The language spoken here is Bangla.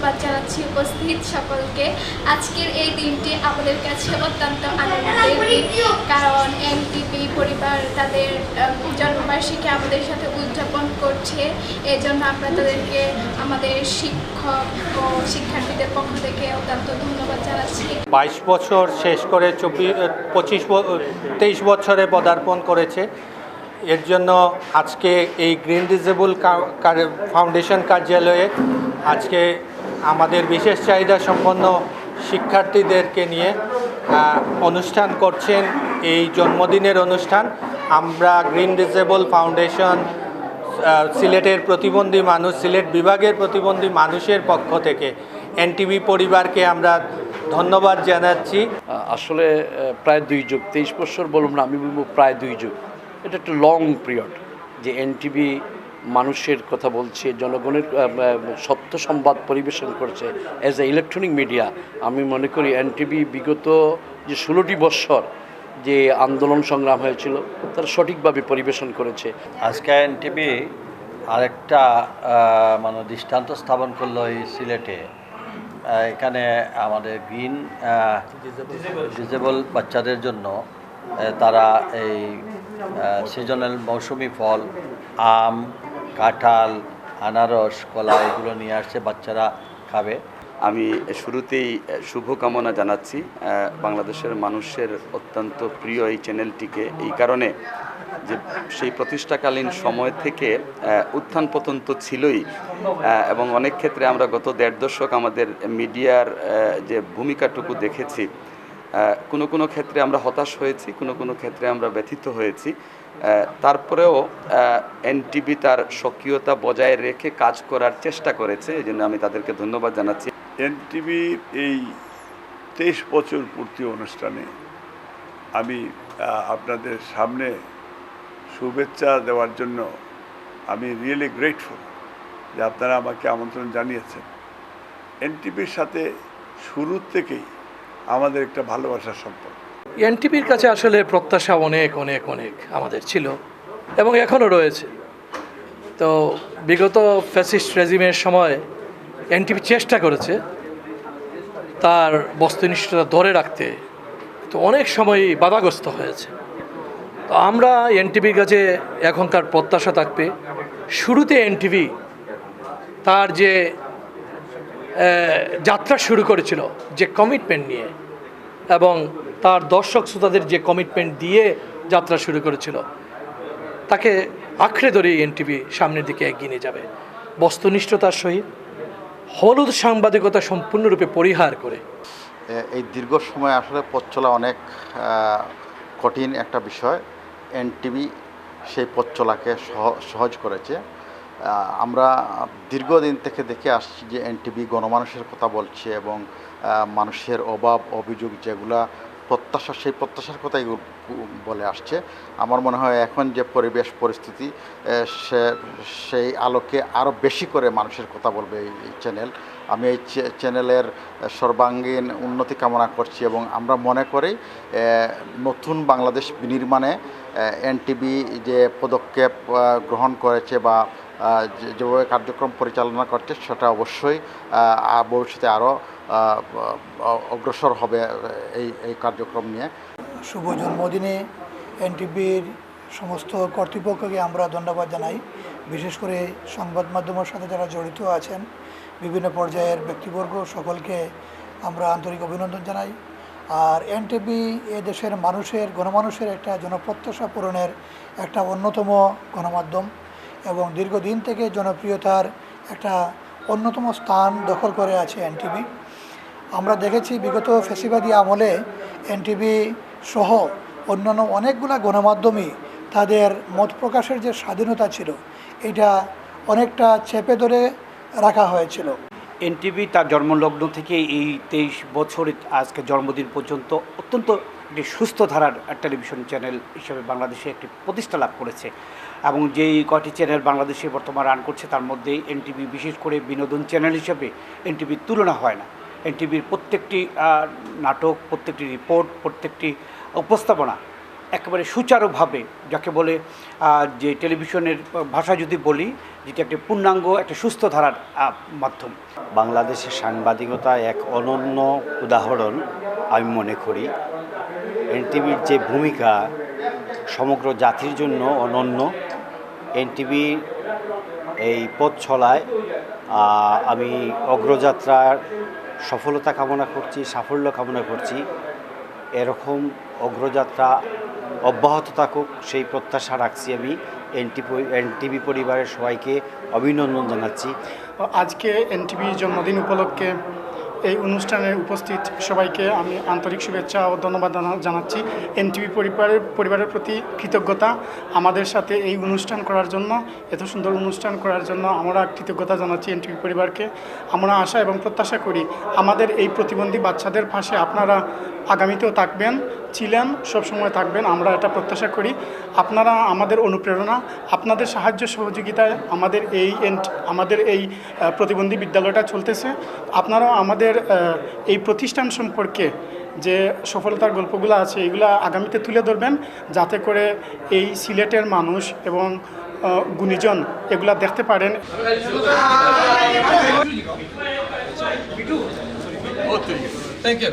ধন্যবাদ জানাচ্ছি উপস্থিত সকলকে। আজকের এই দিনটি আমাদের কাছে অত্যন্ত আনন্দের দিন, কারণ এনটিভি পরিবার তাদের জন্মবার্ষিকী আমাদের সাথে উদযাপন করছে। এজন্য আমরা তাদেরকে আমাদের শিক্ষক ও শিক্ষার্থীদের পক্ষ থেকে অত্যন্ত ধন্যবাদ জানাচ্ছি। 22 বছর শেষ করে 23 বছরে পদার্পণ করেছে। এর জন্য আজকে এই গ্রিন ডিসেবল ফাউন্ডেশন কার্যালয়ে আজকে আমাদের বিশেষ চাহিদা সম্পন্ন শিক্ষার্থীদেরকে নিয়ে অনুষ্ঠান করছেন, এই জন্মদিনের অনুষ্ঠান। আমরা গ্রিন ডিসেবল ফাউন্ডেশন সিলেটের প্রতিবন্ধী মানুষ, সিলেট বিভাগের প্রতিবন্ধী মানুষের পক্ষ থেকে এনটিভি পরিবারকে আমরা ধন্যবাদ জানাচ্ছি। আসলে প্রায় 2 যুগ, 23 বছর বলুন না, আমি বলবো প্রায় 2 যুগ। এটা একটা লং পিরিয়ড যে এনটিভি মানুষের কথা বলছে, জনগণের সত্য সংবাদ পরিবেশন করছে অ্যাজ এ ইলেকট্রনিক মিডিয়া। আমি মনে করি এনটিভি বিগত যে 16টি বৎসর যে আন্দোলন সংগ্রাম হয়েছিল তারা সঠিকভাবে পরিবেশন করেছে। আজকে এনটিভি আরেকটা মানে দৃষ্টান্ত স্থাপন করলো এই সিলেটে। এখানে আমাদের গ্রিন ডিসেবল বাচ্চাদের জন্য তারা এই সিজনাল মৌসুমি ফল, আম, কাঁঠাল, আনারস, কলা এগুলো নিয়ে আসছে, বাচ্চারা খাবে। আমি শুরুতেই শুভকামনা জানাচ্ছি বাংলাদেশের মানুষের অত্যন্ত প্রিয় এই চ্যানেলটিকে, এই কারণে যে সেই প্রতিষ্ঠাকালীন সময় থেকে উত্থান পতন তো ছিলই, এবং অনেক ক্ষেত্রে আমরা গত 1.5 দশক আমাদের মিডিয়ার যে ভূমিকাটুকু দেখেছি, কোনো ক্ষেত্রে আমরা হতাশ হয়েছি, কোনো ক্ষেত্রে আমরা ব্যথিত হয়েছি। তারপরেও এনটিভি তার সক্রিয়তা বজায় রেখে কাজ করার চেষ্টা করেছে, এই জন্য আমি তাদেরকে ধন্যবাদ জানাচ্ছি। এনটিভির এই 23 বছর পূর্তি অনুষ্ঠানে আমি আপনাদের সামনে শুভেচ্ছা দেওয়ার জন্য আমি রিয়েলি গ্রেটফুল যে আপনারা আমাকে আমন্ত্রণ জানিয়েছেন। এনটিভির সাথে শুরু থেকেই আমাদের একটা ভালোবাসার সম্পর্ক। এনটিভির কাছে আসলে প্রত্যাশা অনেক অনেক অনেক আমাদের ছিল এবং এখনও রয়েছে। তো বিগত ফ্যাসিস্ট রেজিমের সময় এনটিভি চেষ্টা করেছে তার বস্তুনিষ্ঠতা ধরে রাখতে, তো অনেক সময়ই বাধাগ্রস্ত হয়েছে। তো আমরা এনটিভির কাছে এখন তার প্রত্যাশা থাকবে, শুরুতে এনটিভি তার যে যাত্রা শুরু করেছিল যে কমিটমেন্ট নিয়ে, এবং তার দর্শক শ্রোতাদের যে কমিটমেন্ট দিয়ে যাত্রা শুরু করেছিল, তাকে আঁকড়ে ধরে এনটিভি সামনের দিকে এগিয়ে নিয়ে যাবে বস্তুনিষ্ঠতার সহিত, হলুদ সাংবাদিকতা সম্পূর্ণরূপে পরিহার করে। এই দীর্ঘ সময় আসলে পথ চলা অনেক কঠিন একটা বিষয়। এনটিভি সেই পথ চলাকে সহজ করেছে। আমরা দীর্ঘদিন থেকে দেখে আসছি যে এনটিভি গণমানুষের কথা বলছে এবং মানুষের অভাব অভিযোগ যেগুলা প্রত্যাশা, সেই প্রত্যাশার কথাই বলে আসছে। আমার মনে হয় এখন যে পরিবেশ পরিস্থিতি, সেই আলোকে আরও বেশি করে মানুষের কথা বলবে এই চ্যানেল। আমি এই চ্যানেলের সর্বাঙ্গীন উন্নতি কামনা করছি এবং আমরা মনে করি নতুন বাংলাদেশ বিনির্মাণে এনটিভি যে পদক্ষেপ গ্রহণ করেছে বা যেভাবে কার্যক্রম পরিচালনা করছে, সেটা অবশ্যই ভবিষ্যতে আরও অগ্রসর হবে এই কার্যক্রম নিয়ে। শুভ জন্মদিনে এনটিভির সমস্ত কর্তৃপক্ষকে আমরা ধন্যবাদ জানাই। বিশেষ করে সংবাদ মাধ্যমের সাথে যারা জড়িত আছেন, বিভিন্ন পর্যায়ের ব্যক্তিবর্গ, সকলকে আমরা আন্তরিক অভিনন্দন জানাই। আর এনটিভি এ দেশের মানুষের, গণমানুষের একটা জনপ্রত্যাশা পূরণের একটা অন্যতম গণমাধ্যম এবং দীর্ঘদিন থেকে জনপ্রিয়তার একটা অন্যতম স্থান দখল করে আছে এনটিভি। আমরা দেখেছি বিগত ফ্যাসিবাদী আমলে এনটিভি সহ অন্যান্য অনেকগুলো গণমাধ্যমই তাদের মত প্রকাশের যে স্বাধীনতা ছিল, এটা অনেকটা চেপে ধরে রাখা হয়েছিল। এনটিভি তার জন্মলগ্ন থেকে এই 23 বছর আজকে জন্মদিন পর্যন্ত অত্যন্ত একটি সুস্থ ধারার টেলিভিশন চ্যানেল হিসেবে বাংলাদেশে একটি প্রতিষ্ঠা লাভ করেছে এবং যেই কয়টি চ্যানেল বাংলাদেশে বর্তমান রান করছে তার মধ্যে এনটিভি বিশেষ করে বিনোদন চ্যানেল হিসেবে এনটিভির তুলনা হয় না। এনটিভির প্রত্যেকটি নাটক, প্রত্যেকটি রিপোর্ট, প্রত্যেকটি উপস্থাপনা একেবারে সুচারুভাবে, যাকে বলে যে টেলিভিশনের ভাষা যদি বলি, যেটা একটা পূর্ণাঙ্গ একটা সুস্থ ধারার মাধ্যম। বাংলাদেশের সাংবাদিকতা এক অনন্য উদাহরণ আমি মনে করি। এনটিভির যে ভূমিকা সমগ্র জাতির জন্য অনন্য। এনটিভি এই পথ চলায় আমি অগ্রযাত্রার সফলতা কামনা করছি, সাফল্য কামনা করছি। এরকম অগ্রযাত্রা অব্যাহত থাকুক সেই প্রত্যাশা রাখছি আমি। এনটিভি পরিবারের সবাইকে অভিনন্দন জানাচ্ছি। আজকে এনটিভির জন্মদিন উপলক্ষে এই অনুষ্ঠানে উপস্থিত সবাইকে আমি আন্তরিক শুভেচ্ছা ও ধন্যবাদ জানাচ্ছি। এনটিভি পরিবারের প্রতি কৃতজ্ঞতা। আমাদের সাথে এই অনুষ্ঠান করার জন্য, এত সুন্দর অনুষ্ঠান করার জন্য আমরা কৃতজ্ঞতা জানাচ্ছি এনটিভি পরিবারকে। আমরা আশা এবং প্রত্যাশা করি আমাদের এই প্রতিবন্ধী বাচ্চাদের পাশে আপনারা আগামীতেও থাকবেন, ছিলেন, সবসময় থাকবেন, আমরা এটা প্রত্যাশা করি। আপনারা আমাদের অনুপ্রেরণা, আপনাদের সাহায্য সহযোগিতায় আমাদের এই প্রতিবন্ধী বিদ্যালয়টা চলতেছে। আপনারাও আমাদের এই প্রতিষ্ঠান সম্পর্কে যে সফলতার গল্পগুলো আছে এগুলো আগামীতে তুলে ধরবেন, যাতে করে এই সিলেটের মানুষ এবং গুণীজন এগুলা দেখতে পারেন। Thank you.